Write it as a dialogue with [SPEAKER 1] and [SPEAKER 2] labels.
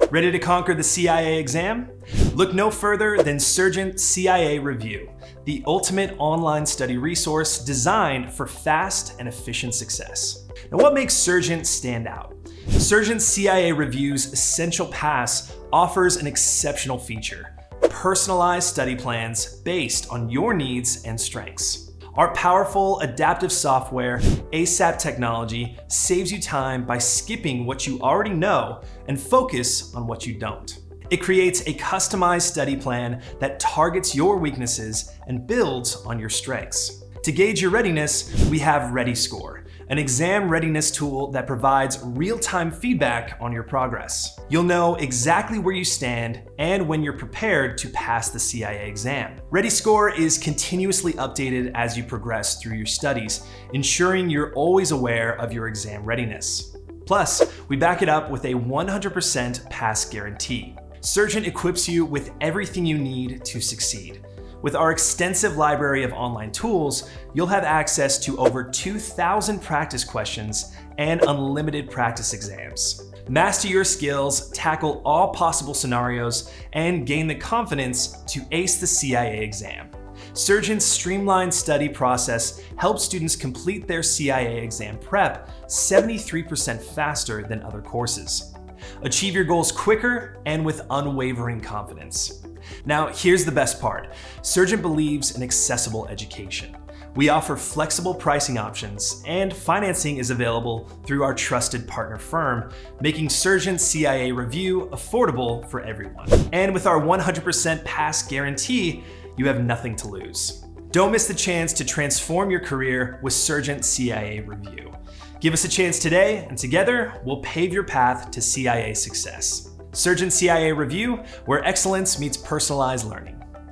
[SPEAKER 1] Ready to conquer the CIA exam? Look no further than Surgent CIA Review, the ultimate online study resource designed for fast and efficient success. Now, what makes Surgent stand out? Surgent CIA Review's Essential Pass offers an exceptional feature: personalized study plans based on your needs and strengths. Our powerful adaptive software, ASAP technology, saves you time by skipping what you already know and focus on what you don't. It creates a customized study plan that targets your weaknesses and builds on your strengths. To gauge your readiness, we have ReadyScore, an exam readiness tool that provides real-time feedback on your progress. You'll know exactly where you stand and when you're prepared to pass the CIA exam. ReadyScore is continuously updated as you progress through your studies, ensuring you're always aware of your exam readiness. Plus, we back it up with a 100% pass guarantee. Surgent equips you with everything you need to succeed. With our extensive library of online tools, you'll have access to over 2,000 practice questions and unlimited practice exams. Master your skills, tackle all possible scenarios, and gain the confidence to ace the CIA exam. Surgent's streamlined study process helps students complete their CIA exam prep 73% faster than other courses. Achieve your goals quicker and with unwavering confidence. Now, here's the best part. Surgent believes in accessible education. We offer flexible pricing options, and financing is available through our trusted partner firm, making Surgent CIA Review affordable for everyone. And with our 100% pass guarantee, you have nothing to lose. Don't miss the chance to transform your career with Surgent CIA Review. Give us a chance today, and together, we'll pave your path to CIA success. Surgent CIA Review, where excellence meets personalized learning.